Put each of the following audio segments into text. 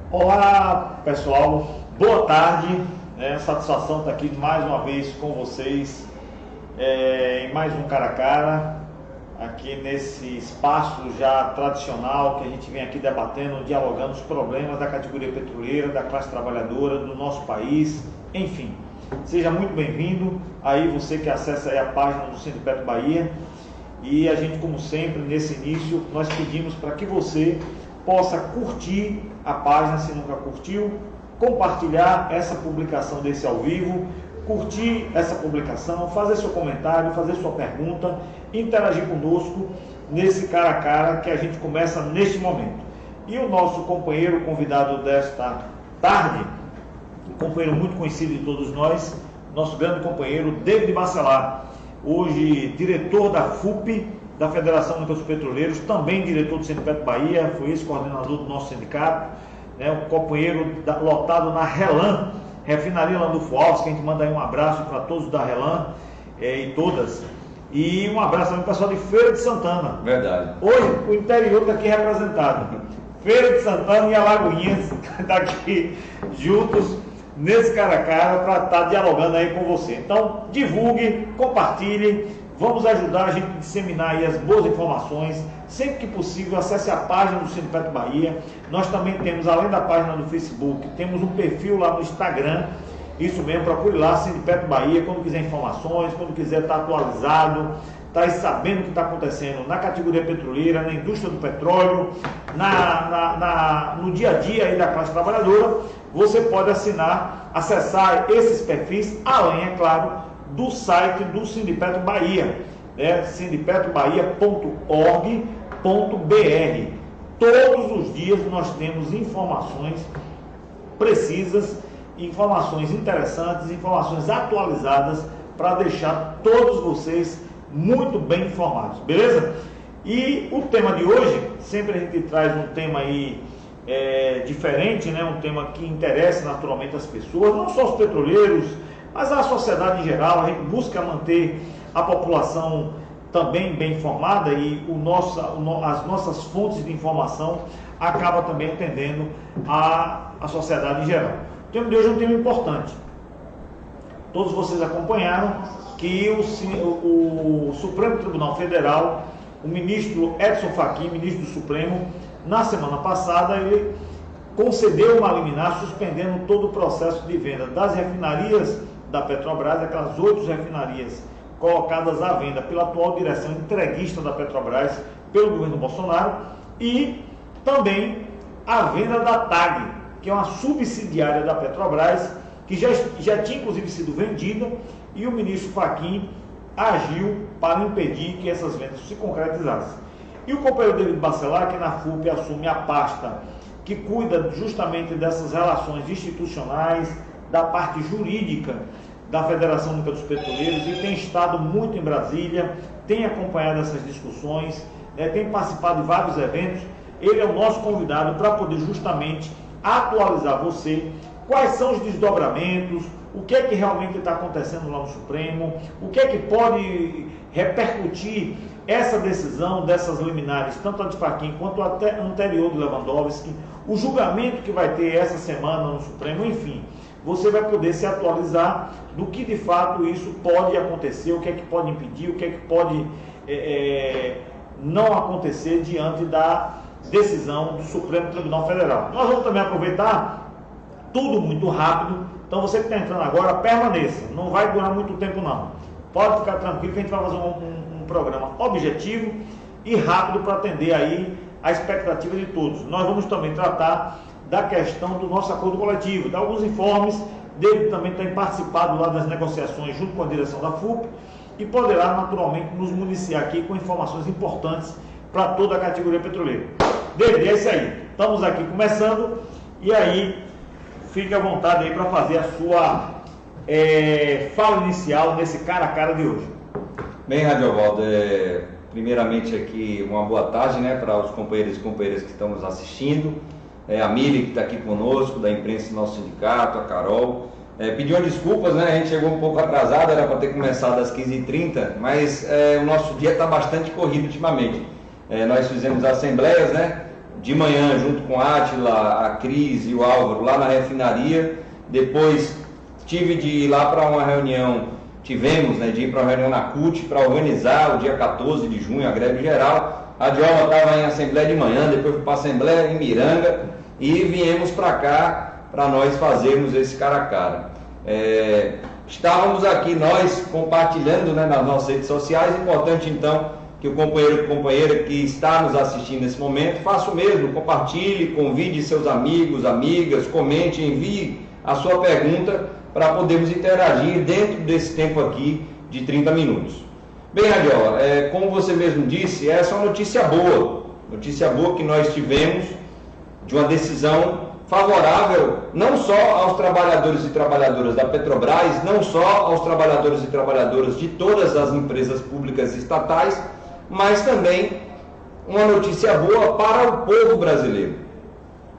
Olá, pessoal. Boa tarde. Satisfação estar aqui mais uma vez com vocês em mais um Cara a Cara, aqui nesse espaço já tradicional que a gente vem aqui debatendo, dialogando os problemas da categoria petroleira, da classe trabalhadora, do nosso país, enfim. Seja muito bem-vindo aí você que acessa aí a página do Sindipetro Bahia, e a gente, como sempre, nesse início, nós pedimos para que você possa curtir a página, se nunca curtiu, compartilhar essa publicação desse ao vivo, curtir essa publicação, fazer seu comentário, fazer sua pergunta, interagir conosco nesse cara a cara que a gente começa neste momento. E o nosso companheiro convidado desta tarde, um companheiro muito conhecido de todos nós, nosso grande companheiro David Bacelar, hoje diretor da FUP, da Federação Única dos Petroleiros, também diretor do Sindipetro Bahia, foi ex-coordenador do nosso sindicato, um companheiro lotado na RELAM, Refinaria Landulfo Alves, que a gente manda aí um abraço para todos da RELAM e todas. E um abraço também para o pessoal de Feira de Santana. Verdade. Hoje o interior está aqui representado. Feira de Santana e Alagoinhas está aqui juntos nesse cara a cara para estar dialogando aí com você. Então, divulgue, compartilhe, vamos ajudar a gente a disseminar aí as boas informações. Sempre que possível, acesse a página do Sindipetro Bahia. Nós também temos, além da página do Facebook, temos um perfil lá no Instagram. Isso mesmo, procure lá, Sindipetro Bahia, quando quiser informações, quando quiser estar atualizado, estar sabendo o que está acontecendo na categoria petroleira, na indústria do petróleo, no dia a dia aí da classe trabalhadora. Você pode acessar esses perfis, além, é claro, do site do Sindipetro Bahia, sindipetorbahia.org.br. Todos os dias nós temos informações precisas, informações interessantes, informações atualizadas para deixar todos vocês muito bem informados, beleza? E o tema de hoje, sempre a gente traz um tema aí diferente, um tema que interessa naturalmente as pessoas, não só os petroleiros, mas a sociedade em geral. A gente busca manter a população também bem informada, e as nossas fontes de informação acabam também atendendo a sociedade em geral. O tema de hoje é um tema importante. Todos vocês acompanharam que o Supremo Tribunal Federal, o ministro Edson Fachin, ministro do Supremo, na semana passada, ele concedeu uma liminar suspendendo todo o processo de venda das refinarias da Petrobras, aquelas 8 refinarias colocadas à venda pela atual direção entreguista da Petrobras, pelo governo Bolsonaro, e também a venda da TAG, que é uma subsidiária da Petrobras, que já tinha inclusive sido vendida, e o ministro Fachin agiu para impedir que essas vendas se concretizassem. E o companheiro David Bacelar, que na FUP assume a pasta que cuida justamente dessas relações institucionais, da parte jurídica da Federação Única dos Petroleiros, e tem estado muito em Brasília, tem acompanhado essas discussões, tem participado de vários eventos. Ele é o nosso convidado para poder justamente atualizar você quais são os desdobramentos, o que é que realmente está acontecendo lá no Supremo, o que é que pode repercutir essa decisão dessas liminares, tanto a de Fachin quanto a anterior de Lewandowski, o julgamento que vai ter essa semana no Supremo, enfim. Você vai poder se atualizar do que de fato isso pode acontecer, o que é que pode impedir, o que é que pode não acontecer diante da decisão do Supremo Tribunal Federal. Nós vamos também aproveitar tudo muito rápido, então você que está entrando agora, permaneça, não vai durar muito tempo não. Pode ficar tranquilo que a gente vai fazer um programa objetivo e rápido para atender aí a expectativa de todos. Nós vamos também tratar da questão do nosso acordo coletivo, dar alguns informes, dele também tem participado lá das negociações junto com a direção da FUP, e poderá naturalmente nos municiar aqui com informações importantes para toda a categoria petroleira. David, é isso aí, estamos aqui começando, e aí fique à vontade aí para fazer a sua fala inicial nesse cara a cara de hoje. Bem, Radiovaldo, primeiramente aqui uma boa tarde, para os companheiros e companheiras que estão nos assistindo, a Mili que está aqui conosco, da imprensa do nosso sindicato, a Carol. Pediu desculpas, a gente chegou um pouco atrasado, era para ter começado às 15h30, mas o nosso dia está bastante corrido ultimamente. Nós fizemos assembleias, de manhã junto com a Átila, a Cris e o Álvaro lá na refinaria. Depois tive de ir lá para uma reunião, tivemos, né, de ir para uma reunião na CUT para organizar o dia 14 de junho a greve geral. A Djalma estava em assembleia de manhã, depois fui para a assembleia em Miranga e viemos para cá para nós fazermos esse cara a cara. Estávamos aqui nós compartilhando, né, nas nossas redes sociais. Importante então que o companheiro e companheira que está nos assistindo nesse momento faça o mesmo, compartilhe, convide seus amigos, amigas, comente, envie a sua pergunta para podermos interagir dentro desse tempo aqui de 30 minutos. Bem, Radiola, como você mesmo disse, essa é uma notícia boa que nós tivemos de uma decisão favorável não só aos trabalhadores e trabalhadoras da Petrobras, não só aos trabalhadores e trabalhadoras de todas as empresas públicas e estatais, mas também uma notícia boa para o povo brasileiro.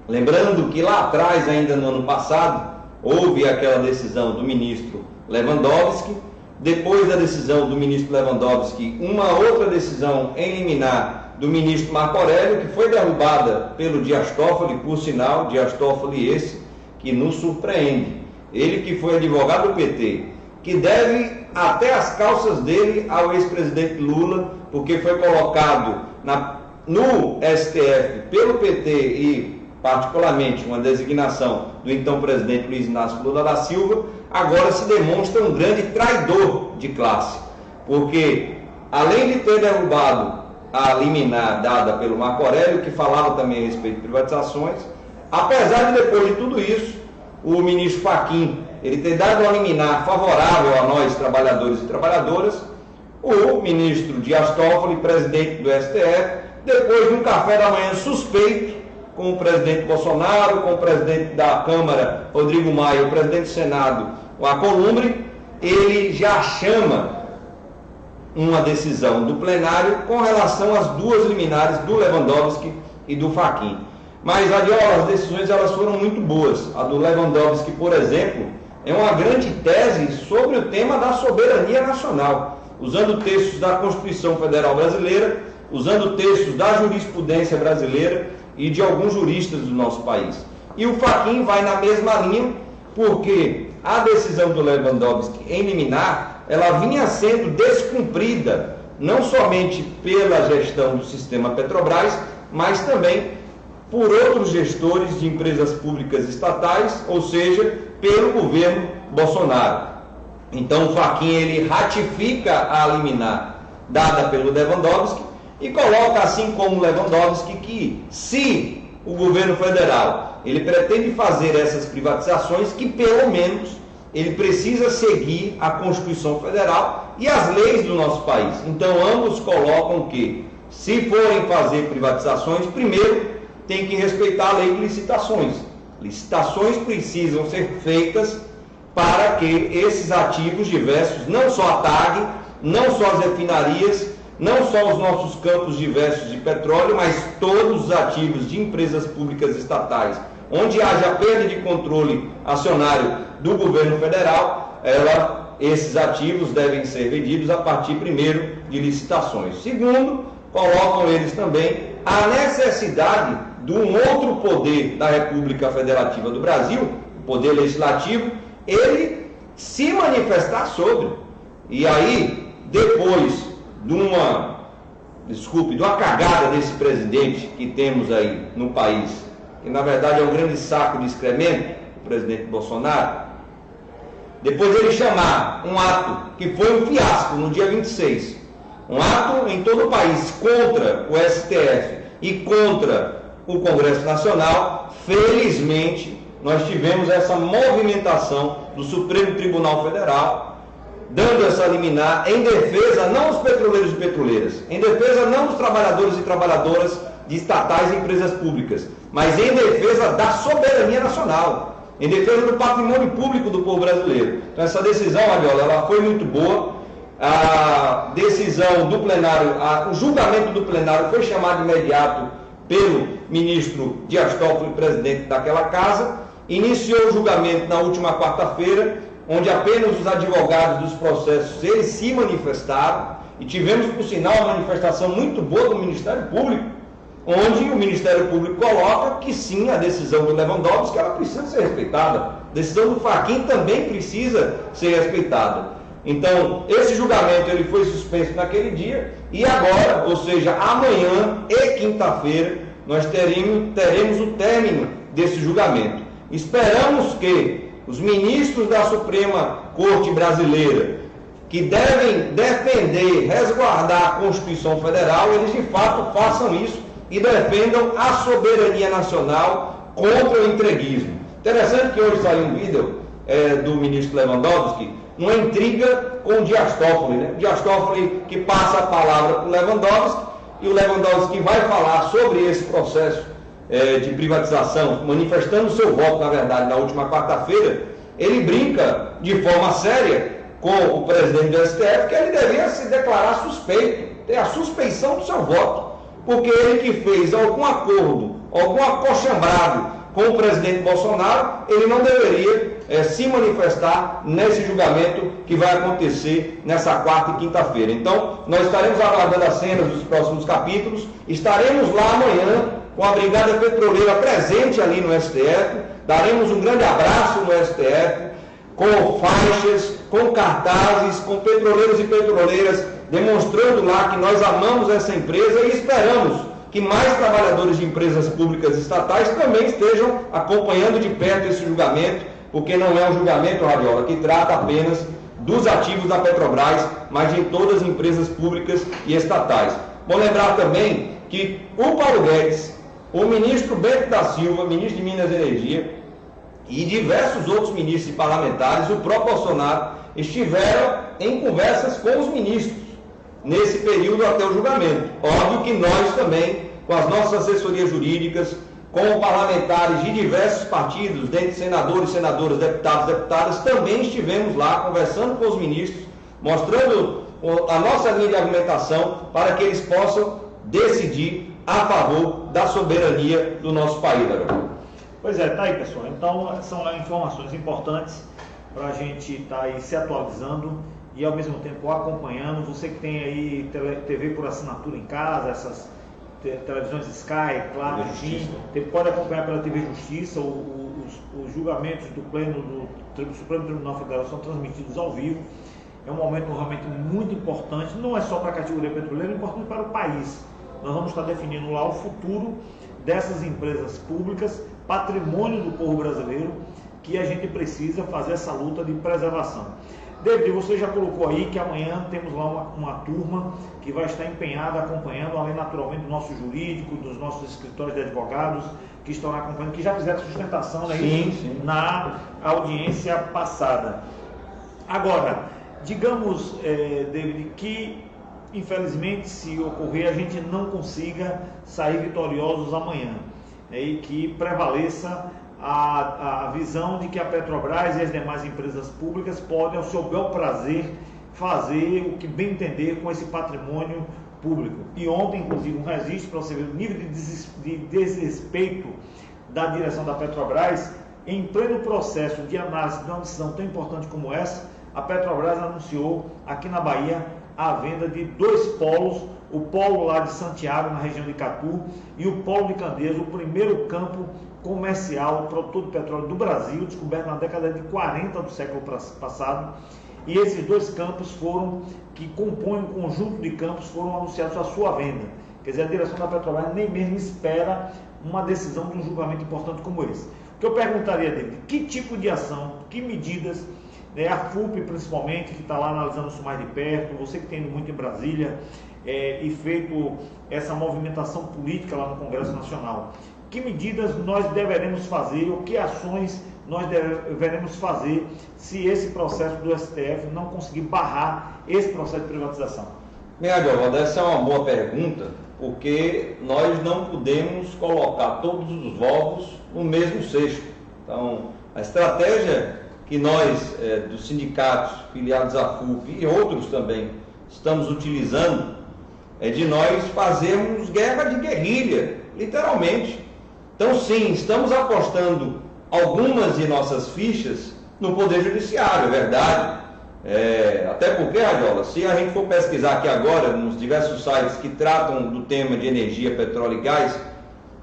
Lembrando que lá atrás, ainda no ano passado, houve aquela decisão do ministro Lewandowski. Depois da decisão do ministro Lewandowski, uma outra decisão em liminar do ministro Marco Aurélio, que foi derrubada pelo Dias Toffoli, por sinal, Dias Toffoli esse que nos surpreende. Ele que foi advogado do PT, que deve até as calças dele ao ex-presidente Lula, porque foi colocado no STF pelo PT e particularmente uma designação do então presidente Luiz Inácio Lula da Silva, agora se demonstra um grande traidor de classe, porque além de ter derrubado a liminar dada pelo Marco Aurélio, que falava também a respeito de privatizações, apesar de depois de tudo isso, o ministro Fachin, ele ter dado uma liminar favorável a nós, trabalhadores e trabalhadoras, o ministro Dias Toffoli, presidente do STF, depois de um café da manhã suspeito com o presidente Bolsonaro, com o presidente da Câmara, Rodrigo Maia, o presidente do Senado, o Alcolumbre, ele já chama uma decisão do plenário com relação às duas liminares do Lewandowski e do Fachin. Mas, Radiola, as decisões elas foram muito boas. A do Lewandowski, por exemplo, é uma grande tese sobre o tema da soberania nacional, usando textos da Constituição Federal Brasileira, usando textos da jurisprudência brasileira e de alguns juristas do nosso país. E o Fachin vai na mesma linha, porque a decisão do Lewandowski em liminar, ela vinha sendo descumprida, não somente pela gestão do sistema Petrobras, mas também por outros gestores de empresas públicas estatais, ou seja, pelo governo Bolsonaro. Então o Fachin, ele ratifica a liminar dada pelo Lewandowski e coloca, assim como o Lewandowski, que se o governo federal ele pretende fazer essas privatizações, que pelo menos ele precisa seguir a Constituição Federal e as leis do nosso país. Então ambos colocam que, se forem fazer privatizações, primeiro tem que respeitar a lei de licitações. Licitações precisam ser feitas para que esses ativos diversos, não só a TAG, não só as refinarias, não só os nossos campos diversos de petróleo, mas todos os ativos de empresas públicas estatais, onde haja perda de controle acionário do governo federal, esses ativos devem ser vendidos a partir, primeiro, de licitações. Segundo, colocam eles também a necessidade de um outro poder da República Federativa do Brasil, o poder legislativo, ele se manifestar sobre. E aí, depois de uma cagada desse presidente que temos aí no país, que na verdade é um grande saco de excremento, o presidente Bolsonaro, depois ele chamar um ato que foi um fiasco no dia 26, um ato em todo o país contra o STF e contra o Congresso Nacional, felizmente nós tivemos essa movimentação do Supremo Tribunal Federal, dando essa liminar em defesa não dos petroleiros e petroleiras, em defesa não dos trabalhadores e trabalhadoras de estatais e empresas públicas, mas em defesa da soberania nacional, em defesa do patrimônio público do povo brasileiro. Então essa decisão, Radiola, ela foi muito boa. A decisão do plenário, o julgamento do plenário foi chamado de imediato pelo ministro Dias Toffoli, presidente daquela casa, iniciou o julgamento na última quarta-feira, onde apenas os advogados dos processos eles se manifestaram, e tivemos, por sinal, uma manifestação muito boa do Ministério Público, onde o Ministério Público coloca que sim, a decisão do Lewandowski ela precisa ser respeitada, a decisão do Fachin também precisa ser respeitada. Então, esse julgamento ele foi suspenso naquele dia e agora, ou seja, amanhã e quinta-feira, nós teremos o término desse julgamento. Esperamos que os ministros da Suprema Corte Brasileira, que devem defender, resguardar a Constituição Federal, eles de fato façam isso e defendam a soberania nacional contra o entreguismo. Interessante que hoje saiu um vídeo do ministro Lewandowski, uma intriga com o Dias Toffoli, né? O Dias Toffoli que passa a palavra para o Lewandowski, e o Lewandowski vai falar sobre esse processo de privatização, manifestando seu voto, na verdade, na última quarta-feira. Ele brinca de forma séria com o presidente do STF que ele deveria se declarar suspeito, ter a suspeição do seu voto, porque ele que fez algum acordo, algum acochambrado com o presidente Bolsonaro, ele não deveria se manifestar nesse julgamento que vai acontecer nessa quarta e quinta-feira. Então, nós estaremos aguardando as cenas dos próximos capítulos, estaremos lá amanhã com a Brigada Petroleira presente ali no STF, daremos um grande abraço no STF, com faixas, com cartazes, com petroleiros e petroleiras, demonstrando lá que nós amamos essa empresa e esperamos que mais trabalhadores de empresas públicas estatais também estejam acompanhando de perto esse julgamento, porque não é um julgamento, Radiola, que trata apenas dos ativos da Petrobras, mas de todas as empresas públicas e estatais. Bom lembrar também que o Paulo Guedes, o ministro Bento da Silva, ministro de Minas e Energia, e diversos outros ministros e parlamentares, o próprio Bolsonaro, estiveram em conversas com os ministros nesse período até o julgamento. Óbvio que nós também, com as nossas assessorias jurídicas, com parlamentares de diversos partidos, dentre senadores, senadoras, deputados, deputadas, também estivemos lá conversando com os ministros, mostrando a nossa linha de argumentação para que eles possam decidir a favor da soberania do nosso país, Gabriel. Pois é, tá aí, pessoal. Então, são informações importantes para a gente estar aí se atualizando e ao mesmo tempo acompanhando. Você que tem aí TV por assinatura em casa, essas televisões Sky, Claro, enfim, pode acompanhar pela TV Justiça. Os julgamentos do Pleno do Supremo Tribunal Federal são transmitidos ao vivo. É um momento realmente muito importante, não é só para a categoria petroleira, é importante para o país. Nós vamos estar definindo lá o futuro dessas empresas públicas, patrimônio do povo brasileiro, que a gente precisa fazer essa luta de preservação. David, você já colocou aí que amanhã temos lá uma turma que vai estar empenhada, acompanhando, além naturalmente do nosso jurídico, dos nossos escritórios de advogados, que estão acompanhando, que já fizeram sustentação, né, sim. na audiência passada. Agora, digamos, David, que infelizmente, se ocorrer, a gente não consiga sair vitoriosos amanhã, né, e que prevaleça a visão de que a Petrobras e as demais empresas públicas podem, ao seu bel prazer, fazer o que bem entender com esse patrimônio público. E ontem, inclusive, um registro para você ver o nível de desrespeito da direção da Petrobras, em pleno processo de análise de uma decisão tão importante como essa. A Petrobras anunciou aqui na Bahia a venda de 2 polos, o polo lá de Santiago, na região de Catu, e o polo de Candeias, o primeiro campo comercial produtor de petróleo do Brasil, descoberto na década de 40 do século passado. E esses 2 campos que compõem um conjunto de campos, foram anunciados a sua venda. Quer dizer, a direção da Petrobras nem mesmo espera uma decisão de um julgamento importante como esse. O que eu perguntaria dele, que tipo de ação, que medidas, a FUP principalmente, que está lá analisando isso mais de perto, você que tem ido muito em Brasília e feito essa movimentação política lá no Congresso Nacional, que medidas nós deveremos fazer, ou que ações nós deveremos fazer se esse processo do STF não conseguir barrar esse processo de privatização? Adalvaldo, essa é uma boa pergunta, porque nós não podemos colocar todos os ovos no mesmo cesto. Então, a estratégia que nós, dos sindicatos filiados à FUP e outros também, estamos utilizando, é de nós fazermos guerra de guerrilha, literalmente. Então, sim, estamos apostando algumas de nossas fichas no Poder Judiciário, é verdade. Até porque, Radiola, se a gente for pesquisar aqui agora, nos diversos sites que tratam do tema de energia, petróleo e gás,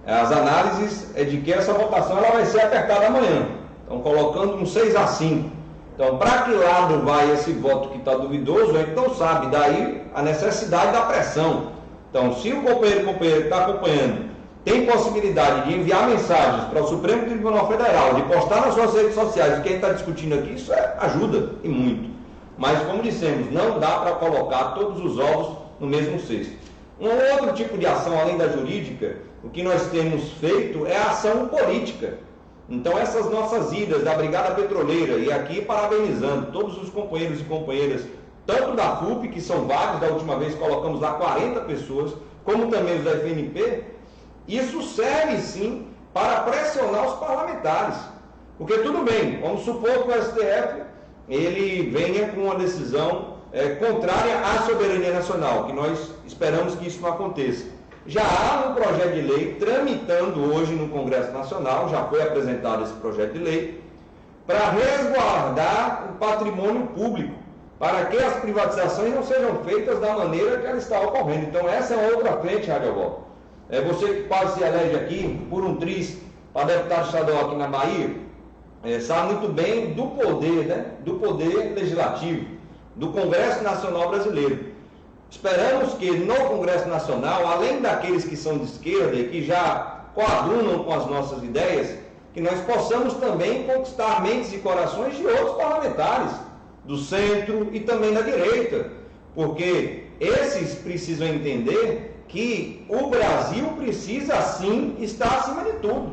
as análises é de que essa votação ela vai ser apertada amanhã. Então, colocando um 6-5. Então, para que lado vai esse voto que está duvidoso, a gente não sabe. Daí a necessidade da pressão. Então, se o companheiro que está acompanhando tem possibilidade de enviar mensagens para o Supremo Tribunal Federal, de postar nas suas redes sociais o que a gente está discutindo aqui, isso ajuda e muito. Mas, como dissemos, não dá para colocar todos os ovos no mesmo cesto. Um outro tipo de ação, além da jurídica, o que nós temos feito é a ação política. Então, essas nossas idas da Brigada Petroleira, e aqui parabenizando todos os companheiros e companheiras, tanto da FUP, que são vários, da última vez colocamos lá 40 pessoas, como também os da FNP, isso serve sim para pressionar os parlamentares. Porque tudo bem, vamos supor que o STF ele venha com uma decisão contrária à soberania nacional, que nós esperamos que isso não aconteça. Já há um projeto de lei tramitando hoje no Congresso Nacional, já foi apresentado esse projeto de lei, para resguardar o patrimônio público, para que as privatizações não sejam feitas da maneira que ela está ocorrendo. Então essa é outra frente, Radioval. Você que quase se elege aqui por um triz para deputado estadual aqui na Bahia, sabe muito bem do poder, né? Do poder legislativo, do Congresso Nacional Brasileiro. Esperamos que no Congresso Nacional, além daqueles que são de esquerda e que já coadunam com as nossas ideias, que nós possamos também conquistar mentes e corações de outros parlamentares, do centro e também da direita, porque esses precisam entender que o Brasil precisa sim estar acima de tudo,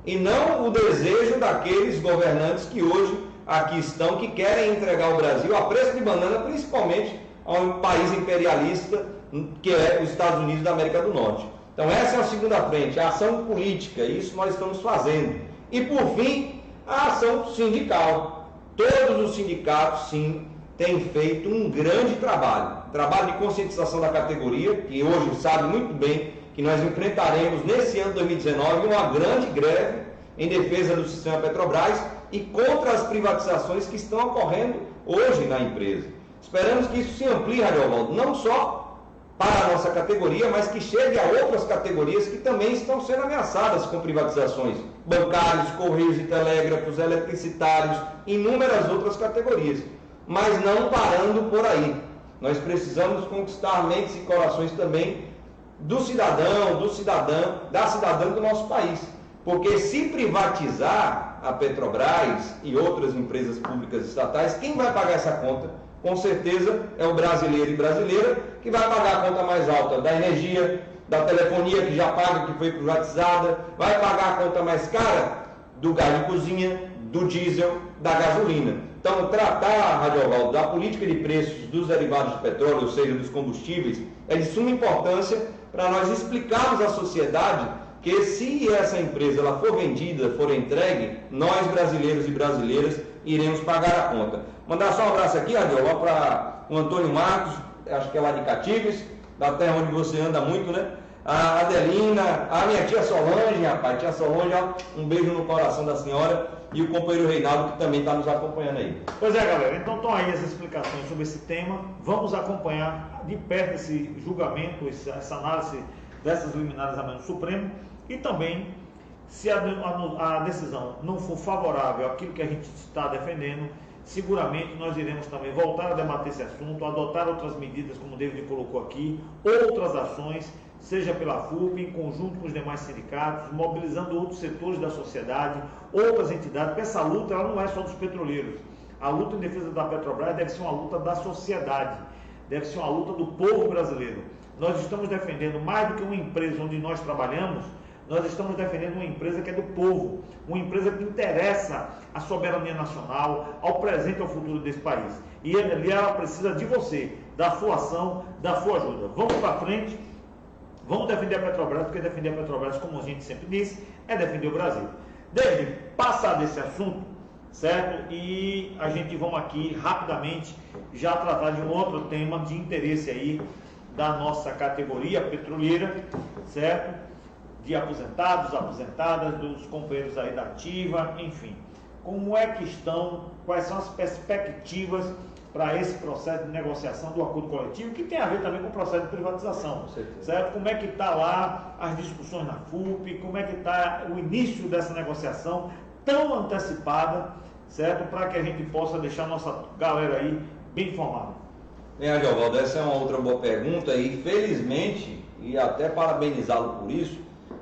e não o desejo daqueles governantes que hoje aqui estão, que querem entregar o Brasil a preço de banana, principalmente a um país imperialista, que é os Estados Unidos da América do Norte. Então essa é a segunda frente, a ação política, isso nós estamos fazendo. E por fim, a ação sindical. Todos os sindicatos, sim, têm feito um grande trabalho de conscientização da categoria, que hoje sabe muito bem que nós enfrentaremos nesse ano de 2019 uma grande greve em defesa do sistema Petrobras e contra as privatizações que estão ocorrendo hoje na empresa. Esperamos que isso se amplie, Radiovaldo, não só para a nossa categoria, mas que chegue a outras categorias que também estão sendo ameaçadas com privatizações. Bancários, correios e telégrafos, eletricitários, inúmeras outras categorias. Mas não parando por aí. Nós precisamos conquistar mentes e corações também do cidadão, da cidadã do nosso país. Porque se privatizar a Petrobras e outras empresas públicas estatais, quem vai pagar essa conta? Com certeza é o brasileiro e brasileira que vai pagar a conta mais alta da energia, da telefonia que já paga, que foi privatizada, vai pagar a conta mais cara do gás de cozinha, do diesel, da gasolina. Então, tratar, Radiovaldo, da política de preços dos derivados de petróleo, ou seja, dos combustíveis, é de suma importância para nós explicarmos à sociedade que se essa empresa ela for vendida, for entregue, nós brasileiros e brasileiras iremos pagar a conta. Mandar só um abraço aqui, Radiola, para o Antônio Marcos, acho que é lá de Catíveis, da terra onde você anda muito, né? A Adelina, a minha tia Solange, rapaz, tia Solange, ó, um beijo no coração da senhora, e o companheiro Reinaldo, que também está nos acompanhando aí. Pois é, galera, então estão aí as explicações sobre esse tema. Vamos acompanhar de perto esse julgamento, essa análise dessas liminares amanhã no Supremo, e também, se a decisão não for favorável àquilo que a gente está defendendo, seguramente nós iremos também voltar a debater esse assunto, adotar outras medidas, como o David colocou aqui, outras ações, seja pela FUP, em conjunto com os demais sindicatos, mobilizando outros setores da sociedade, outras entidades, porque essa luta ela não é só dos petroleiros. A luta em defesa da Petrobras deve ser uma luta da sociedade, deve ser uma luta do povo brasileiro. Nós estamos defendendo mais do que uma empresa onde nós trabalhamos, nós estamos defendendo uma empresa que é do povo, uma empresa que interessa à soberania nacional, ao presente e ao futuro desse país. E ela precisa de você, da sua ação, da sua ajuda. Vamos para frente, vamos defender a Petrobras, porque defender a Petrobras, como a gente sempre disse, é defender o Brasil. David, passar desse assunto, certo? E a gente vamos aqui rapidamente já tratar de um outro tema de interesse aí da nossa categoria petroleira, certo? De aposentados, aposentadas, dos companheiros aí da ativa, enfim. Como é que estão, quais são as perspectivas para esse processo de negociação do acordo coletivo, que tem a ver também com o processo de privatização, certo? Como é que está lá as discussões na FUP, como é que está o início dessa negociação tão antecipada, certo? Para que a gente possa deixar a nossa galera aí bem informada. Bem, Adiovaldo, essa é uma outra boa pergunta e felizmente, e até parabenizá-lo por isso,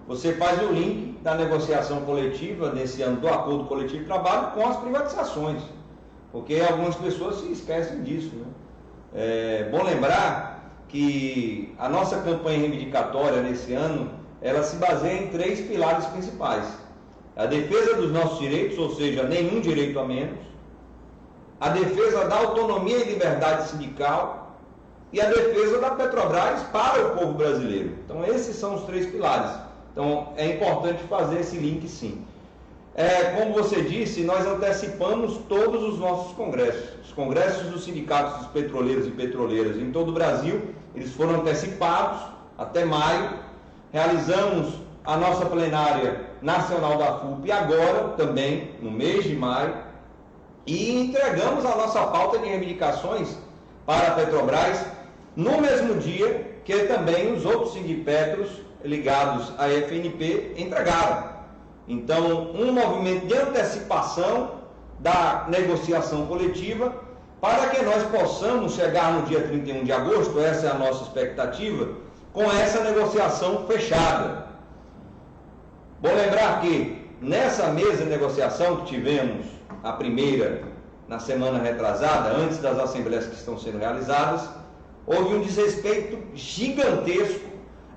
você faz o link da negociação coletiva nesse ano do acordo coletivo de trabalho com as privatizações, porque algumas pessoas se esquecem disso, né? É bom lembrar que a nossa campanha reivindicatória nesse ano, ela se baseia em 3 pilares principais: a defesa dos nossos direitos, ou seja, nenhum direito a menos, a defesa da autonomia e liberdade sindical e a defesa da Petrobras para o povo brasileiro. Então esses são os 3 pilares. Então é importante fazer esse link, sim. Como você disse, nós antecipamos todos os nossos congressos. Os congressos dos sindicatos dos petroleiros e petroleiras em todo o Brasil, eles foram antecipados até maio. Realizamos a nossa plenária nacional da FUP agora, também, no mês de maio, e entregamos a nossa pauta de reivindicações para a Petrobras no mesmo dia que também os outros sindipetros ligados à FNP entregaram. Então, um movimento de antecipação da negociação coletiva para que nós possamos chegar no dia 31 de agosto, essa é a nossa expectativa, com essa negociação fechada. Bom lembrar que nessa mesa de negociação que tivemos, a primeira na semana retrasada, antes das assembleias que estão sendo realizadas, houve um desrespeito gigantesco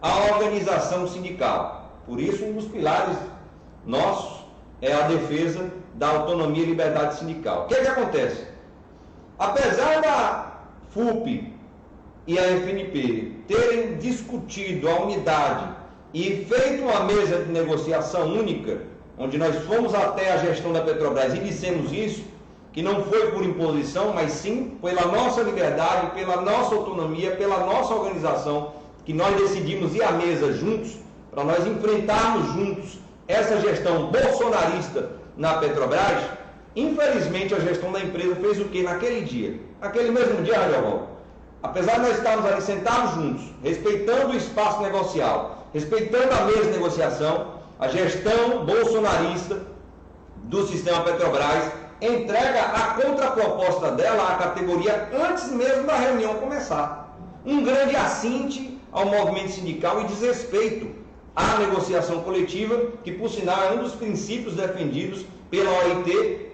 à organização sindical. Por isso, um dos pilares nossos é a defesa da autonomia e liberdade sindical. O que acontece? Apesar da FUP e a FNP terem discutido a unidade e feito uma mesa de negociação única, onde nós fomos até a gestão da Petrobras e dissemos isso, que não foi por imposição, mas sim pela nossa liberdade, pela nossa autonomia, pela nossa organização, que nós decidimos ir à mesa juntos, para nós enfrentarmos juntos essa gestão bolsonarista na Petrobras. Infelizmente, a gestão da empresa fez o que naquele dia? Naquele mesmo dia, Adiovaldo, apesar de nós estarmos ali sentados juntos, respeitando o espaço negocial, respeitando a mesa de negociação, a gestão bolsonarista do sistema Petrobras entrega a contraproposta dela à categoria antes mesmo da reunião começar. Um grande assinte ao movimento sindical e desrespeito à negociação coletiva, que por sinal é um dos princípios defendidos pela OIT,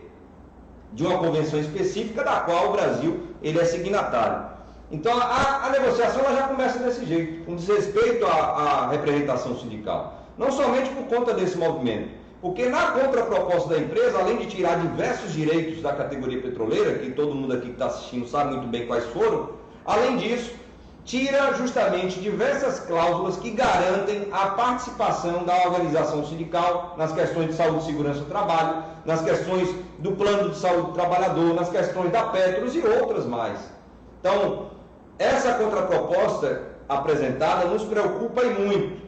de uma convenção específica da qual o Brasil ele é signatário. Então a negociação ela já começa desse jeito, com desrespeito à representação sindical. Não somente por conta desse movimento, porque na contraproposta da empresa, além de tirar diversos direitos da categoria petroleira, que todo mundo aqui que está assistindo sabe muito bem quais foram, além disso, tira justamente diversas cláusulas que garantem a participação da organização sindical nas questões de saúde e segurança do trabalho, nas questões do plano de saúde do trabalhador, nas questões da Petros e outras mais. Então, essa contraproposta apresentada nos preocupa e muito,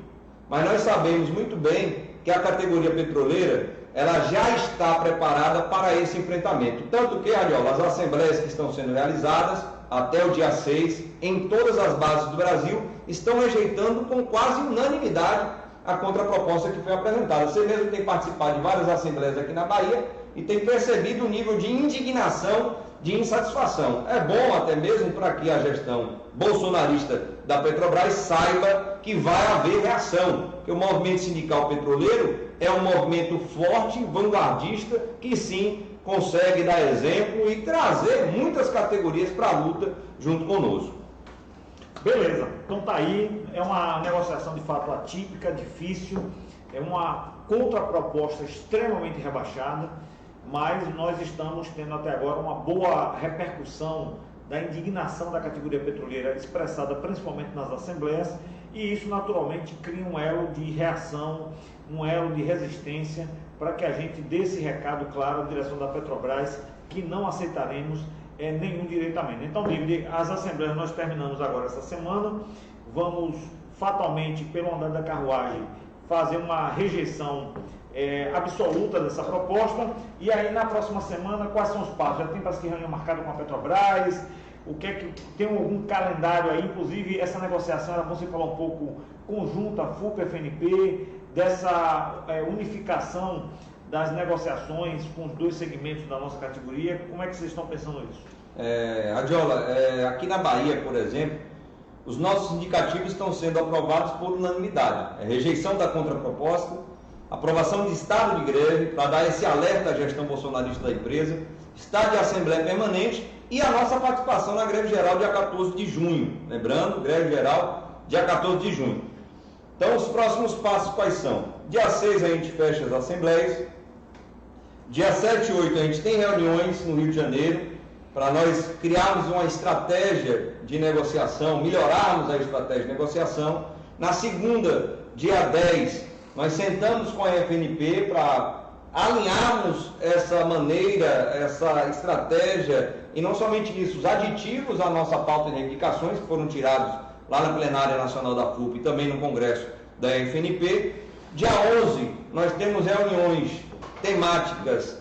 mas nós sabemos muito bem que a categoria petroleira ela já está preparada para esse enfrentamento. Tanto que, Ariola, as assembleias que estão sendo realizadas até o dia 6, em todas as bases do Brasil, estão rejeitando com quase unanimidade a contraproposta que foi apresentada. Você mesmo tem participado de várias assembleias aqui na Bahia e tem percebido o nível de indignação, de insatisfação. É bom até mesmo para que a gestão bolsonarista da Petrobras saiba que vai haver reação, que o movimento sindical petroleiro é um movimento forte, vanguardista, que sim consegue dar exemplo e trazer muitas categorias para a luta junto conosco. Beleza, então tá aí, é uma negociação de fato atípica, difícil, é uma contraproposta extremamente rebaixada, mas nós estamos tendo até agora uma boa repercussão da indignação da categoria petroleira expressada principalmente nas assembleias, e isso naturalmente cria um elo de reação, um elo de resistência para que a gente dê esse recado claro à direção da Petrobras que não aceitaremos nenhum direito a menos. Então, David, as assembleias nós terminamos agora essa semana, vamos fatalmente, pelo andar da carruagem, fazer uma rejeição absoluta dessa proposta. E aí na próxima semana, quais são os passos? Já tem, parece que reunião marcada com a Petrobras, o que é que tem algum calendário aí? Inclusive essa negociação, era bom você falar um pouco conjunta, FUP, FNP, dessa unificação das negociações com os dois segmentos da nossa categoria. Como é que vocês estão pensando nisso? Adiola, aqui na Bahia, por exemplo, os nossos indicativos estão sendo aprovados por unanimidade. Rejeição da contraproposta, aprovação de estado de greve, para dar esse alerta à gestão bolsonarista da empresa, estado de assembleia permanente e a nossa participação na greve geral dia 14 de junho. Lembrando, greve geral dia 14 de junho. Então, os próximos passos quais são? Dia 6 a gente fecha as assembleias, dia 7 e 8 a gente tem reuniões no Rio de Janeiro, para nós criarmos uma estratégia de negociação, melhorarmos a estratégia de negociação. Na segunda, dia 10, nós sentamos com a FNP para alinharmos essa maneira, essa estratégia, e não somente isso, os aditivos à nossa pauta de reivindicações que foram tirados lá na plenária nacional da FUP e também no congresso da FNP. Dia 11, nós temos reuniões temáticas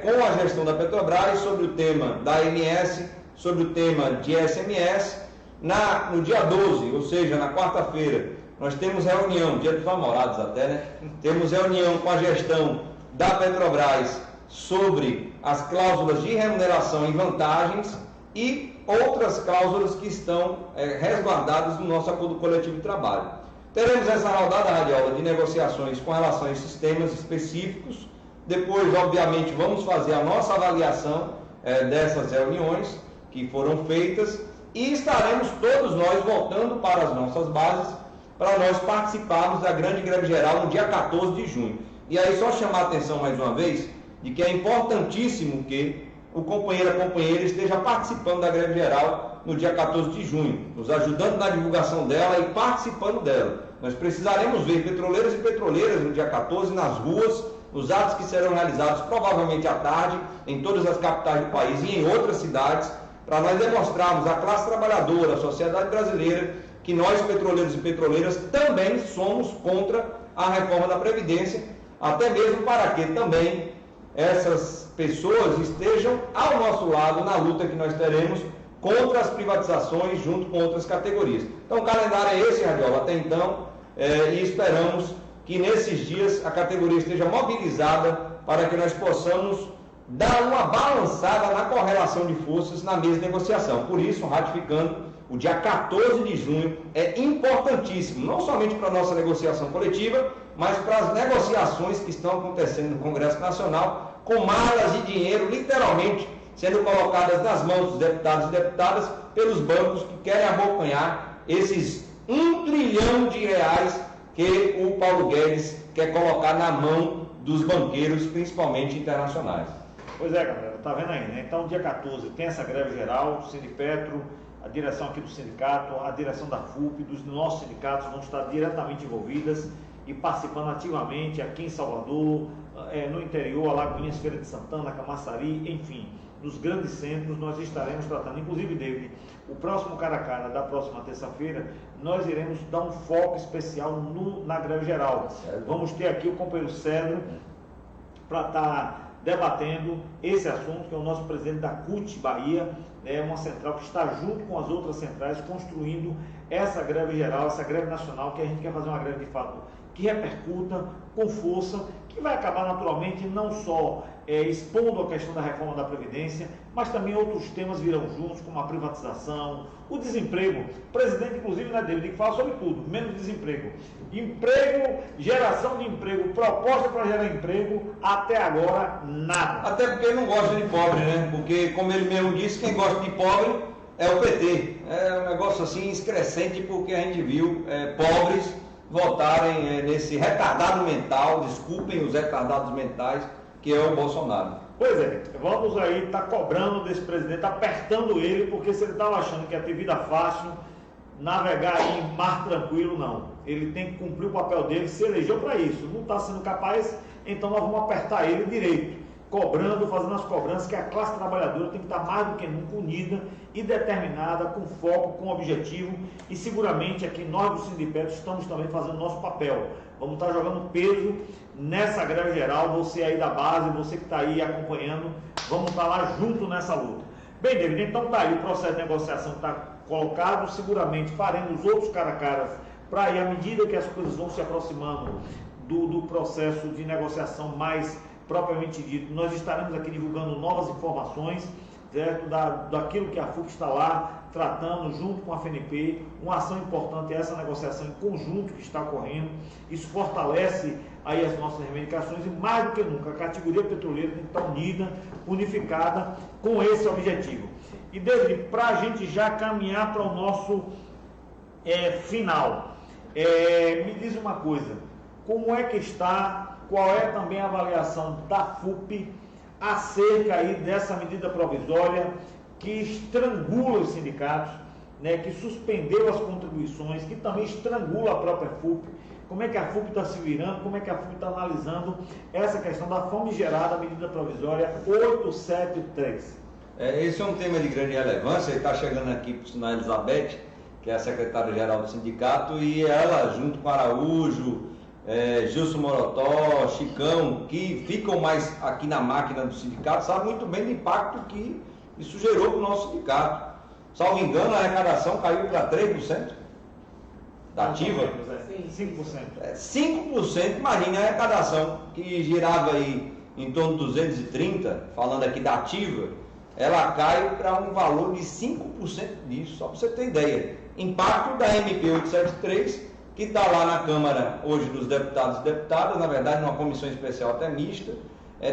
com a gestão da Petrobras sobre o tema da ANS, sobre o tema de SMS. No dia 12, ou seja, na quarta-feira, nós temos reunião, dia dos namorados até, né? Temos reunião com a gestão da Petrobras sobre as cláusulas de remuneração e vantagens e outras cláusulas que estão resguardadas no nosso acordo coletivo de trabalho. Teremos essa rodada, Radiola, de negociações com relação a esses temas específicos. Depois, obviamente, vamos fazer a nossa avaliação dessas reuniões que foram feitas e estaremos todos nós voltando para as nossas bases para nós participarmos da grande greve geral no dia 14 de junho. E aí só chamar a atenção mais uma vez de que é importantíssimo que o companheiro, a companheira esteja participando da greve geral no dia 14 de junho, nos ajudando na divulgação dela e participando dela. Nós precisaremos ver petroleiros e petroleiras no dia 14 nas ruas, nos atos que serão realizados provavelmente à tarde em todas as capitais do país e em outras cidades, para nós demonstrarmos à classe trabalhadora, à sociedade brasileira, que nós, petroleiros e petroleiras, também somos contra a reforma da Previdência, até mesmo para que também essas pessoas estejam ao nosso lado na luta que nós teremos contra as privatizações junto com outras categorias. Então o calendário é esse, Radiola, até então, e esperamos que nesses dias a categoria esteja mobilizada para que nós possamos dar uma balançada na correlação de forças na mesa de negociação. Por isso, ratificando, o dia 14 de junho é importantíssimo, não somente para a nossa negociação coletiva, mas para as negociações que estão acontecendo no Congresso Nacional, com malas de dinheiro, literalmente, sendo colocadas nas mãos dos deputados e deputadas pelos bancos que querem abocanhar esses R$1 trilhão que o Paulo Guedes quer colocar na mão dos banqueiros, principalmente internacionais. Pois é, galera, tá vendo aí, né? Então, dia 14 tem essa greve geral, o Sindipetro, a direção aqui do sindicato, a direção da FUP, dos nossos sindicatos vão estar diretamente envolvidas e participando ativamente aqui em Salvador, no interior, Alagoinhas, Feira de Santana, Camaçari, enfim, nos grandes centros nós estaremos tratando. Inclusive, David, o próximo cara a cara da próxima terça-feira, nós iremos dar um foco especial na greve geral. Vamos ter aqui o companheiro Cedro para estar debatendo esse assunto, que é o nosso presidente da CUT Bahia, uma central que está junto com as outras centrais construindo essa greve geral, essa greve nacional, que a gente quer fazer uma greve de fato que repercuta com força, que vai acabar naturalmente não só expondo a questão da reforma da Previdência, mas também outros temas virão juntos, como a privatização, o desemprego. O presidente, inclusive, né, David, que fala sobre tudo, menos desemprego. Emprego, geração de emprego, proposta para gerar emprego, até agora, nada. Até porque ele não gosta de pobre, né? Porque, como ele mesmo disse, quem gosta de pobre é o PT. É um negócio assim excrescente, porque a gente viu pobres votarem nesse retardado mental, desculpem os retardados mentais, que é o Bolsonaro. Pois é, vamos aí estar cobrando desse presidente, apertando ele, porque se ele estava achando que ia ter vida fácil, navegar aí em mar tranquilo, não. Ele tem que cumprir o papel dele, se elegeu para isso, não está sendo capaz, então nós vamos apertar ele direito. cobrando, fazendo as cobranças, que a classe trabalhadora tem que estar mais do que nunca unida e determinada, com foco, com objetivo, e seguramente aqui nós do Sindipeto estamos também fazendo o nosso papel. Vamos estar jogando peso nessa greve geral, você aí da base, você que está aí acompanhando, vamos estar lá junto nessa luta. Bem, David, então está aí o processo de negociação está colocado, seguramente faremos outros cara a caras para ir, à medida que as coisas vão se aproximando do processo de negociação mais propriamente dito, nós estaremos aqui divulgando novas informações, certo? Daquilo que a FUP está lá tratando junto com a FNP. Uma ação importante é essa negociação em conjunto que está ocorrendo. Isso fortalece aí as nossas reivindicações e, mais do que nunca, a categoria petroleira tem que estar unida, unificada com esse objetivo. E, David, para a gente já caminhar para o nosso final, me diz uma coisa, como é que está, qual é também a avaliação da FUP acerca aí dessa medida provisória que estrangula os sindicatos, né, que suspendeu as contribuições, que também estrangula a própria FUP? Como é que a FUP está se virando, como é que a FUP está analisando essa questão da famigerada medida provisória 873? Esse é um tema de grande relevância. Está chegando aqui por sinal Elizabeth, que é a secretária-geral do sindicato, e ela, junto com Araújo, Gilson Morotó, Chicão, que ficam mais aqui na máquina do sindicato, sabe muito bem do impacto que isso gerou para o nosso sindicato. Salvo engano, a arrecadação caiu para 3% da ativa. 5%. 5%, imagina a arrecadação que girava aí em torno de 230, falando aqui da ativa, ela cai para um valor de 5% disso, só para você ter ideia. Impacto da MP 873, que está lá na Câmara hoje dos deputados e deputadas, na verdade numa comissão especial até mista,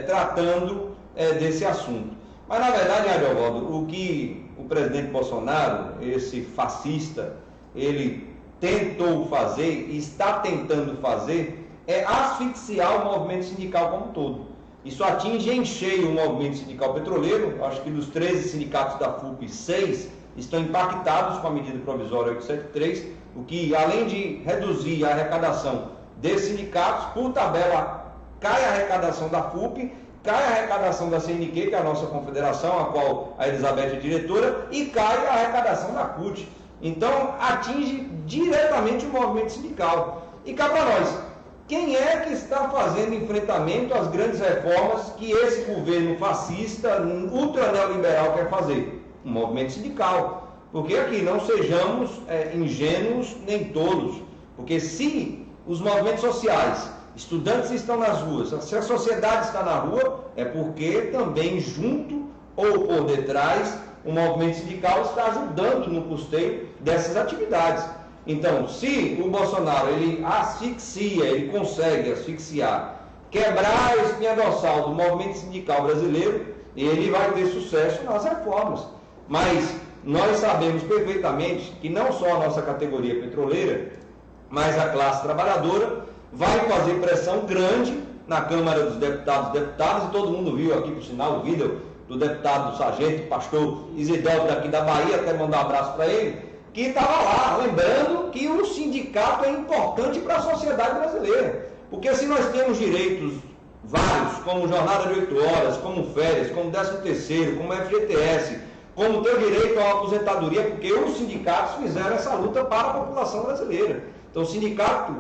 tratando desse assunto. Mas na verdade, Ariovaldo, o que o presidente Bolsonaro, esse fascista, ele tentou fazer e está tentando fazer é asfixiar o movimento sindical como um todo. Isso atinge em cheio o movimento sindical petroleiro. Acho que dos 13 sindicatos da FUP, 6 estão impactados com a medida provisória 873, o que, além de reduzir a arrecadação desses sindicatos, por tabela, cai a arrecadação da FUP, cai a arrecadação da CNQ, que é a nossa confederação, a qual a Elizabeth é diretora, e cai a arrecadação da CUT. Então, atinge diretamente o movimento sindical. E cá para nós, quem é que está fazendo enfrentamento às grandes reformas que esse governo fascista, ultra neoliberal, quer fazer? O movimento sindical. Porque aqui não sejamos ingênuos nem tolos. Porque se os movimentos sociais, estudantes estão nas ruas, se a sociedade está na rua, é porque também junto ou por detrás o movimento sindical está ajudando no custeio dessas atividades. Então, se o Bolsonaro ele asfixia, ele consegue asfixiar, quebrar a espinha dorsal do movimento sindical brasileiro, ele vai ter sucesso nas reformas. Mas nós sabemos perfeitamente que não só a nossa categoria petroleira, mas a classe trabalhadora vai fazer pressão grande na Câmara dos Deputados e Deputadas, e todo mundo viu aqui, por sinal, o vídeo do deputado do Sargento, pastor Isidoro daqui da Bahia, até mandar um abraço para ele, que estava lá, lembrando que o sindicato é importante para a sociedade brasileira. Porque se nós temos direitos vários, como jornada de 8 horas, como férias, como 13º, como FGTS, como ter o direito à aposentadoria, porque os sindicatos fizeram essa luta para a população brasileira. Então, o sindicato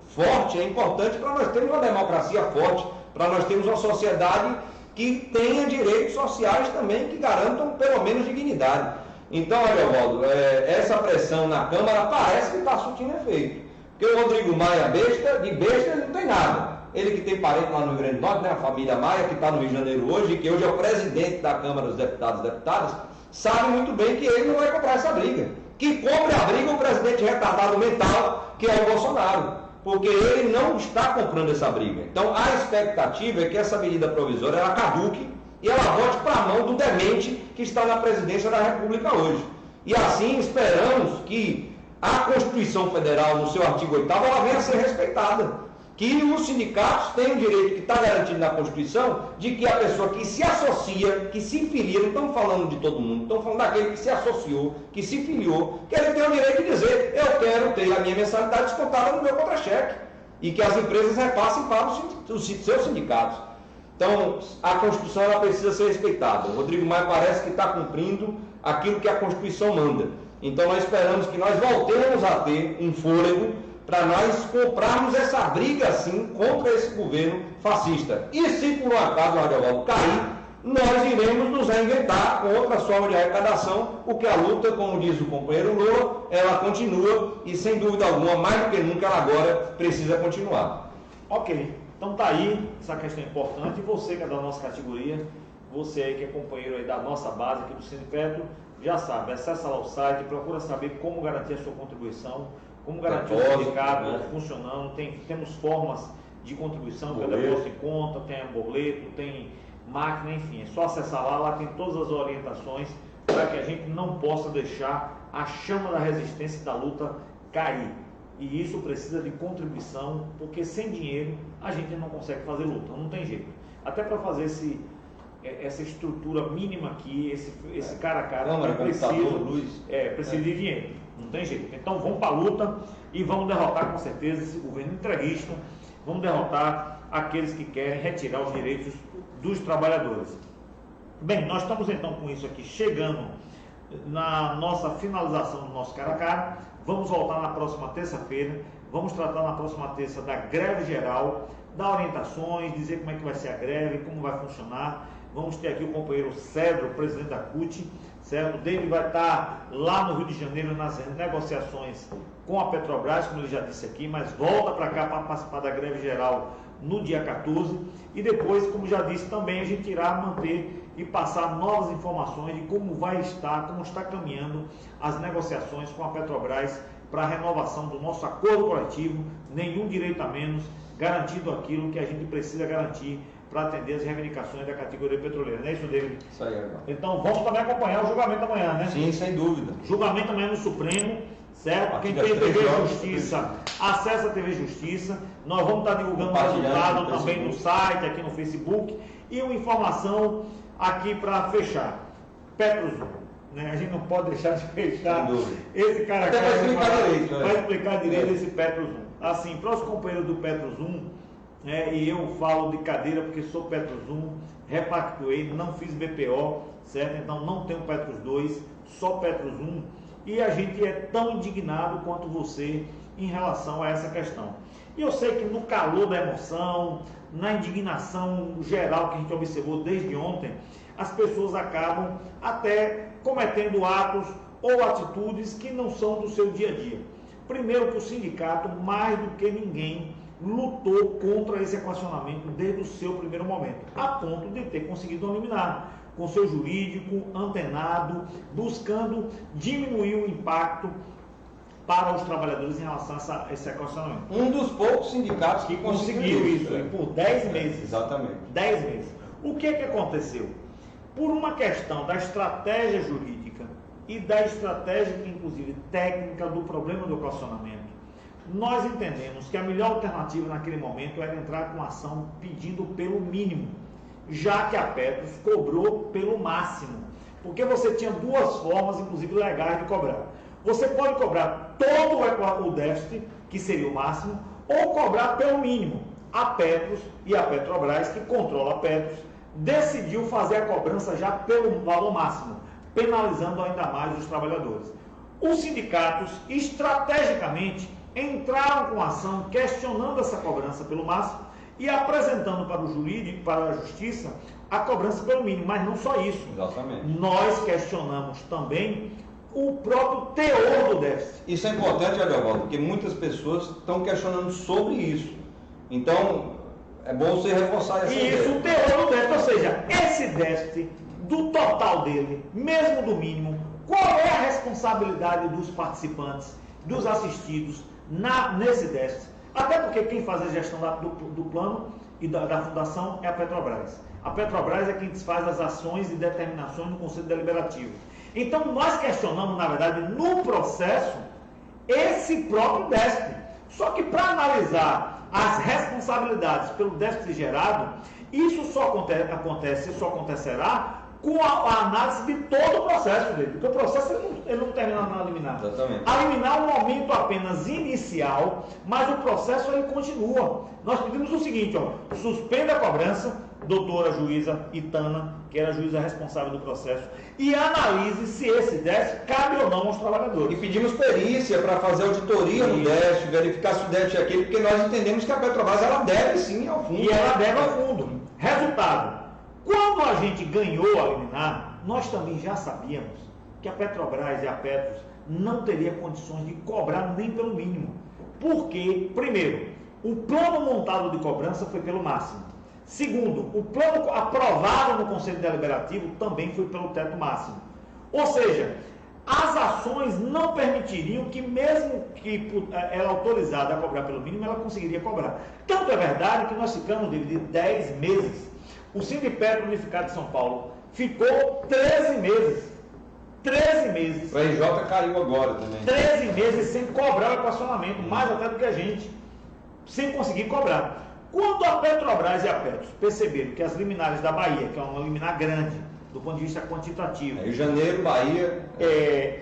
forte é importante para nós termos uma democracia forte, para nós termos uma sociedade que tenha direitos sociais também, que garantam pelo menos dignidade. Então, Ariovaldo, essa pressão na Câmara parece que está surtindo efeito. Porque o Rodrigo Maia, de besta ele não tem nada. Ele que tem parente lá no Rio Grande do Norte, né, a família Maia, que está no Rio de Janeiro hoje, que hoje é o presidente da Câmara dos Deputados e Deputadas, sabe muito bem que ele não vai comprar essa briga. Que compre a briga o presidente retardado mental, que é o Bolsonaro. Porque ele não está comprando essa briga. Então, a expectativa é que essa medida provisória ela caduque e ela volte para a mão do demente que está na presidência da República hoje. E assim esperamos que a Constituição Federal, no seu artigo 8º, ela venha a ser respeitada. Que os sindicatos têm o direito que está garantido na Constituição de que a pessoa que se associa, que se filia, não estamos falando de todo mundo, estamos falando daquele que se associou, que se filiou, que ele tem o direito de dizer, eu quero ter a minha mensalidade descontada no meu contra-cheque. E que as empresas repassem para os seus sindicatos. Então, a Constituição ela precisa ser respeitada. O Rodrigo Maia parece que está cumprindo aquilo que a Constituição manda. Então, nós esperamos que nós voltemos a ter um fôlego para nós comprarmos essa briga, assim, contra esse governo fascista. E se, por um acaso, o Radiovaldo cair, nós iremos nos reinventar com outra forma de arrecadação, porque a luta, como diz o companheiro Lula, ela continua e, sem dúvida alguma, mais do que nunca, ela agora precisa continuar. Ok, então tá aí, essa questão é importante. E você que é da nossa categoria, você aí que é companheiro aí da nossa base aqui do Sindicato, já sabe, acessa lá o site, procura saber como garantir a sua contribuição, como garantir o sindicato funcionando. Temos formas de contribuição, que é depósito em conta, tem boleto, tem máquina, enfim, é só acessar lá tem todas as orientações para que a gente não possa deixar a chama da resistência e da luta cair. E isso precisa de contribuição, porque sem dinheiro a gente não consegue fazer luta, não tem jeito. Até para fazer essa estrutura mínima aqui, esse cara a cara, precisa de dinheiro, não tem jeito. Então vamos para a luta e vamos derrotar com certeza esse governo entreguista, vamos derrotar aqueles que querem retirar os direitos dos trabalhadores. Bem, nós estamos então com isso aqui chegando na nossa finalização do nosso cara a cara. Vamos voltar na próxima terça-feira, vamos tratar na próxima terça da greve geral, dar orientações, dizer como é que vai ser a greve, como vai funcionar. Vamos ter aqui o companheiro Cedro, presidente da CUT, certo? David vai estar lá no Rio de Janeiro nas negociações com a Petrobras, como ele já disse aqui, mas volta para cá para participar da greve geral no dia 14. E depois, como já disse, também a gente irá manter e passar novas informações de como está caminhando as negociações com a Petrobras para a renovação do nosso acordo coletivo, nenhum direito a menos, garantindo aquilo que a gente precisa garantir para atender as reivindicações da categoria petroleira. Não é isso, David? Isso aí, irmão. Então vamos também acompanhar o julgamento amanhã, né? Sim, sem dúvida. Julgamento amanhã no Supremo, certo? Quem tem TV Justiça, acessa a TV Justiça. Nós vamos estar divulgando o resultado também no site, aqui no Facebook. E uma informação aqui para fechar. Petrosul, né? A gente não pode deixar de fechar esse cara aqui. Vai explicar direito esse Petrosul. Assim, para os companheiros do Petrosul, e eu falo de cadeira porque sou Petrosul, repactuei, não fiz BPO, certo? Então não tenho Petros 2, só Petros 1, e a gente é tão indignado quanto você em relação a essa questão. E eu sei que no calor da emoção, na indignação geral que a gente observou desde ontem, as pessoas acabam até cometendo atos ou atitudes que não são do seu dia a dia. Primeiro que o sindicato, mais do que ninguém, lutou contra esse equacionamento desde o seu primeiro momento, a ponto de ter conseguido eliminar com seu jurídico antenado, buscando diminuir o impacto para os trabalhadores em relação a esse equacionamento. Um dos poucos sindicatos que conseguiu isso, e por 10 meses. Exatamente. 10 meses. O que aconteceu? Por uma questão da estratégia jurídica e da estratégia, inclusive, técnica do problema do equacionamento, nós entendemos que a melhor alternativa naquele momento era entrar com ação pedindo pelo mínimo, já que a Petros cobrou pelo máximo, porque você tinha duas formas, inclusive legais, de cobrar. Você pode cobrar todo o déficit, que seria o máximo, ou cobrar pelo mínimo. A Petros e a Petrobras, que controla a Petros, decidiu fazer a cobrança já pelo valor máximo, penalizando ainda mais os trabalhadores. Os sindicatos, estrategicamente, entraram com ação questionando essa cobrança pelo máximo e apresentando para o jurídico, para a justiça, a cobrança pelo mínimo, mas não só isso. Exatamente. Nós questionamos também o próprio teor do déficit. Isso é importante, Adalvaldo, porque muitas pessoas estão questionando sobre isso. Então, é bom você reforçar essa ideia. Isso, o teor do déficit, ou seja, esse déficit, do total dele, mesmo do mínimo, qual é a responsabilidade dos participantes, dos assistidos, nesse déficit? Até porque quem faz a gestão do plano e da fundação é a Petrobras. A Petrobras é quem desfaz as ações e determinações no Conselho Deliberativo. Então nós questionamos, na verdade, no processo, esse próprio déficit. Só que para analisar as responsabilidades pelo déficit gerado, isso só acontecerá com a análise de todo o processo dele, porque o processo ele não termina na liminar. Exatamente. A liminar é um momento apenas inicial, mas o processo ele continua. Nós pedimos o seguinte, ó, suspenda a cobrança, doutora juíza Itana, que era a juíza responsável do processo, e analise se esse déficit cabe ou não aos trabalhadores. E pedimos perícia para fazer auditoria no déficit, verificar se o déficit é aquele, porque nós entendemos que a Petrobras ela deve sim ao fundo. E ela deve ao fundo. Resultado, quando a gente ganhou a liminar, nós também já sabíamos que a Petrobras e a Petros não teria condições de cobrar nem pelo mínimo. Porque, primeiro, o plano montado de cobrança foi pelo máximo. Segundo, o plano aprovado no Conselho Deliberativo também foi pelo teto máximo. Ou seja, as ações não permitiriam que, mesmo que ela autorizada a cobrar pelo mínimo, ela conseguiria cobrar. Tanto é verdade que nós ficamos de 10 meses. O Sindipetro Unificado de São Paulo ficou 13 meses. 13 meses. O RJ caiu agora também. 13 meses sem cobrar o equacionamento, mais até do que a gente, sem conseguir cobrar. Quando a Petrobras e a Petros perceberam que as liminares da Bahia, que é uma liminar grande, do ponto de vista quantitativo, Rio de Janeiro, Bahia,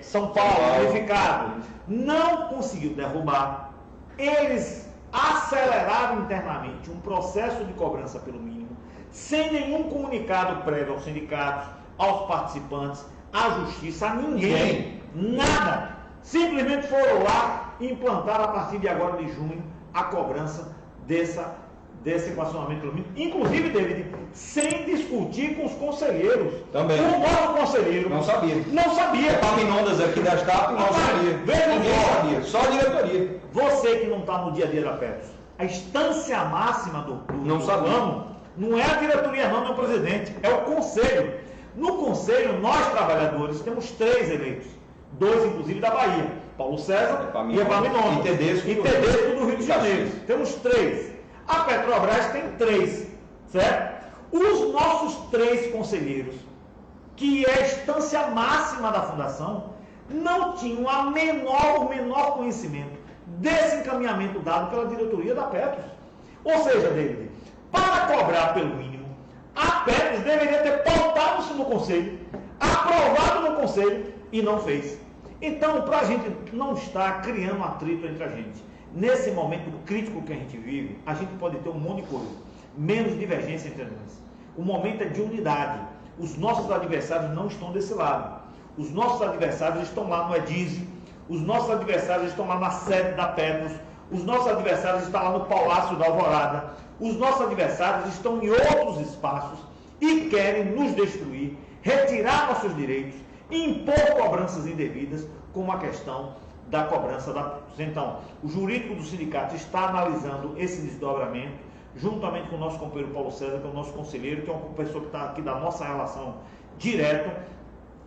São Paulo, Unificado, não conseguiu derrubar, eles aceleraram internamente um processo de cobrança pelo mínimo, sem nenhum comunicado prévio aos sindicatos, aos participantes, à justiça, a ninguém, nada. Simplesmente foram lá e implantaram a partir de agora de junho a cobrança desse equacionamento pelo mínimo, inclusive, David, sem discutir com os conselheiros. Também. O novo conselheiro não sabia. Não sabia. Epaminondas aqui da Estado não sabia. Ninguém sabia, só a diretoria. Você que não está no dia a dia da Petros, a instância máxima do plano não é a diretoria não, é o presidente, é o conselho. No conselho, nós trabalhadores temos 3 eleitos, 2 inclusive da Bahia, Paulo César e Epaminondas. E Tedesco do Rio de Janeiro. Temos 3. A Petrobras tem 3, certo? Os nossos 3 conselheiros, que é a instância máxima da fundação, não tinham o menor conhecimento desse encaminhamento dado pela diretoria da Petros. Ou seja, David, para cobrar pelo mínimo, a Petros deveria ter pautado isso no conselho, aprovado no conselho e não fez. Então, para a gente não estar criando atrito entre a gente, nesse momento crítico que a gente vive, a gente pode ter um monte de coisa, menos divergência entre nós. O momento é de unidade. Os nossos adversários não estão desse lado. Os nossos adversários estão lá no Edise, os nossos adversários estão lá na sede da Petros, os nossos adversários estão lá no Palácio da Alvorada, os nossos adversários estão em outros espaços e querem nos destruir, retirar nossos direitos, impor cobranças indevidas, como a questão da cobrança da Petros. Então, o jurídico do sindicato está analisando esse desdobramento, juntamente com o nosso companheiro Paulo César, que é o nosso conselheiro, que é uma pessoa que está aqui da nossa relação direta.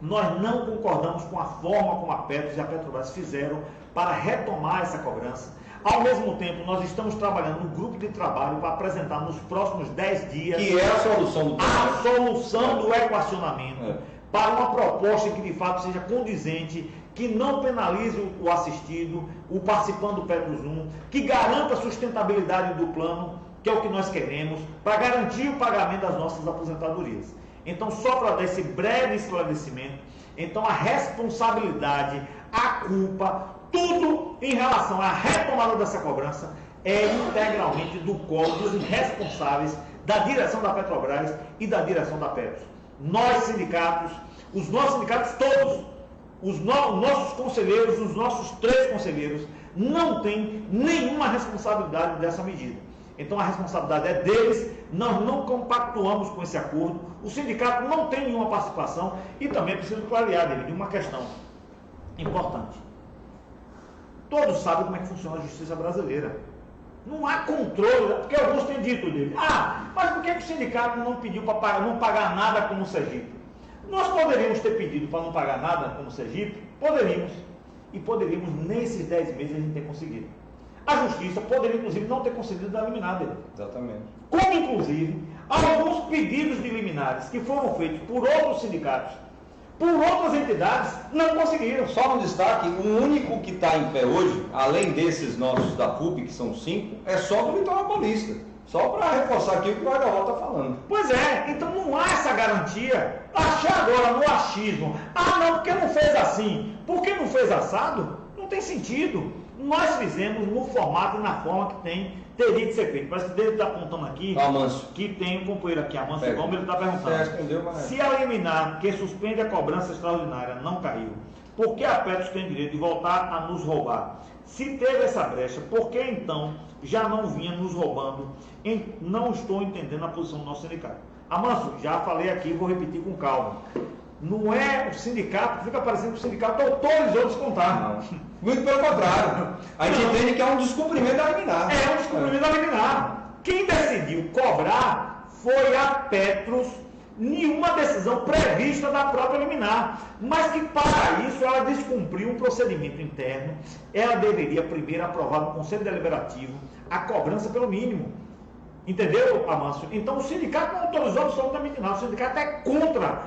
Nós não concordamos com a forma como a Petros e a Petrobras fizeram para retomar essa cobrança. Ao mesmo tempo, nós estamos trabalhando no grupo de trabalho para apresentar nos próximos 10 dias que é a solução do a solução do equacionamento para uma proposta que de fato seja condizente, que não penalize o assistido, o participante do Petros 1, que garanta a sustentabilidade do plano, que é o que nós queremos, para garantir o pagamento das nossas aposentadorias. Então, só para dar esse breve esclarecimento, então a responsabilidade, a culpa, tudo em relação à retomada dessa cobrança é integralmente do colo dos responsáveis da direção da Petrobras e da direção da Petros. Nós, sindicatos, os nossos sindicatos todos, os nossos conselheiros, os nossos 3 conselheiros, não têm nenhuma responsabilidade dessa medida. Então a responsabilidade é deles, nós não compactuamos com esse acordo, o sindicato não tem nenhuma participação e também preciso clarear dele de uma questão importante. Todos sabem como é que funciona a justiça brasileira. Não há controle, porque alguns têm dito dele, mas por que o sindicato não pediu para não pagar nada como o Sergipe? Nós poderíamos ter pedido para não pagar nada como o Sergipe? Poderíamos. E poderíamos, nesses 10 meses, a gente ter conseguido. A justiça poderia, inclusive, não ter concedido a liminar dele. Exatamente. Como, inclusive, alguns pedidos de liminares que foram feitos por outros sindicatos, por outras entidades, não conseguiram. Só um destaque, o único que está em pé hoje, além desses nossos da FUP, que são 5, é só do Litoral Paulista. Só para reforçar aqui o que o Guarda-Vol está falando. Pois é, então não há essa garantia. Achar agora no achismo, não, porque não fez assim, porque não fez assado, não tem sentido. Nós fizemos no formato e na forma que teria que ser feito. Parece que ele está apontando aqui que tem um companheiro aqui, Amanso Gomes, ele está perguntando. Se a liminar que suspende a cobrança extraordinária não caiu, por que a Petros tem direito de voltar a nos roubar? Se teve essa brecha, por que então já não vinha nos roubando? Não estou entendendo a posição do nosso sindicato. Amanso, já falei aqui, vou repetir com calma. Não é o sindicato, fica parecendo que o sindicato autorizou descontar. Não. Muito pelo contrário. A gente entende que é um descumprimento da liminar. É um descumprimento da liminar. Quem decidiu cobrar foi a Petros, nenhuma decisão prevista da própria liminar, mas que para isso ela descumpriu um procedimento interno. Ela deveria primeiro aprovar no Conselho Deliberativo a cobrança pelo mínimo. Entendeu, Amanso? Então o sindicato não autorizou absolutamente nada. O sindicato é contra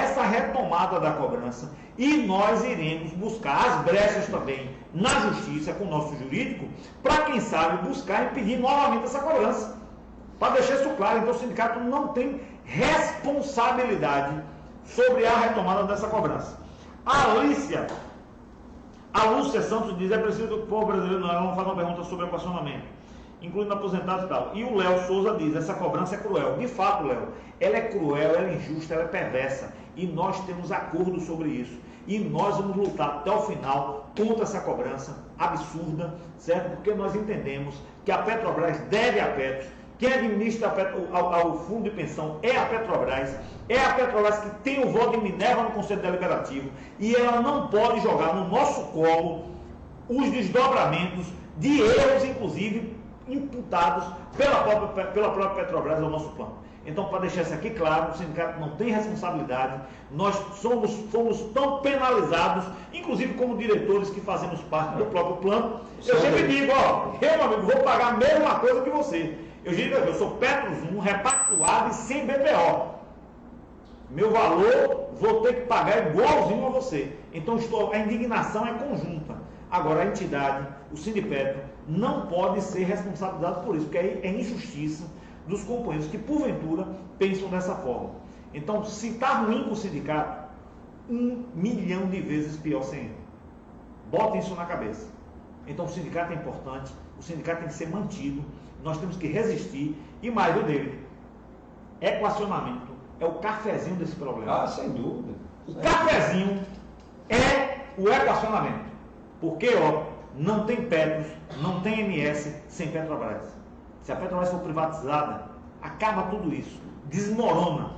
essa retomada da cobrança e nós iremos buscar as brechas também na justiça com o nosso jurídico para, quem sabe, buscar impedir novamente essa cobrança. Para deixar isso claro, então o sindicato não tem responsabilidade sobre a retomada dessa cobrança. A Lúcia Santos diz: é preciso que o povo brasileiro não faça uma pergunta sobre equacionamento, incluindo aposentados e tal. E o Léo Souza diz: essa cobrança é cruel. De fato, Léo, ela é cruel, ela é injusta, ela é perversa. E nós temos acordo sobre isso. E nós vamos lutar até o final contra essa cobrança absurda, certo? Porque nós entendemos que a Petrobras deve a Petros. Quem administra o fundo de pensão é a Petrobras que tem o voto de Minerva no Conselho Deliberativo, e ela não pode jogar no nosso colo os desdobramentos de erros, inclusive, imputados pela própria Petrobras ao nosso plano. Então, para deixar isso aqui claro, o sindicato não tem responsabilidade, nós fomos tão penalizados, inclusive como diretores que fazemos parte do próprio plano. Eu sempre digo, eu, meu amigo, vou pagar a mesma coisa que você. Eu digo, eu sou Petros 1, repactuado e sem BPO. Meu valor, vou ter que pagar igualzinho a você. Então, a indignação é conjunta. Agora, a entidade, o Sindipetro, não pode ser responsabilizado por isso, porque aí é injustiça dos companheiros que, porventura, pensam dessa forma. Então, se está ruim com o sindicato, 1 milhão de vezes pior sem ele. Botem isso na cabeça. Então, o sindicato é importante, o sindicato tem que ser mantido, nós temos que resistir. E mais, viu, David? Equacionamento é o cafezinho desse problema. Sem dúvida. O cafezinho é o equacionamento. Porque, não tem Petros, não tem MS sem Petrobras. Se a Petrobras for privatizada, acaba tudo isso, desmorona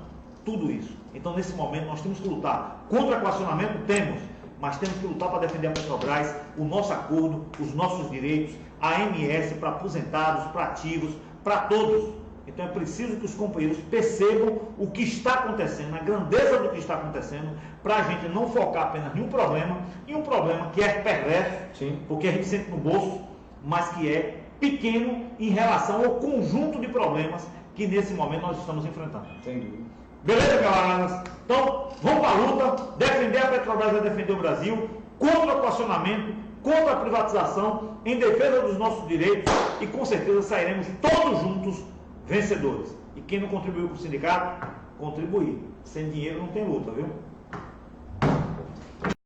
tudo isso. Então, nesse momento, nós temos que lutar contra o equacionamento, mas temos que lutar para defender a Petrobras, o nosso acordo, os nossos direitos, a MS para aposentados, para ativos, para todos. Então é preciso que os companheiros percebam o que está acontecendo, a grandeza do que está acontecendo, para a gente não focar apenas em um problema que é perverso, sim, porque a gente sente no bolso, mas que é pequeno em relação ao conjunto de problemas que nesse momento nós estamos enfrentando. Sem dúvida. Beleza, camaradas? Então, vamos para a luta, defender a Petrobras é defender o Brasil, contra o equacionamento, contra a privatização, em defesa dos nossos direitos, e com certeza sairemos todos juntos vencedores. E quem não contribuiu para o sindicato, contribuir. Sem dinheiro não tem luta, viu?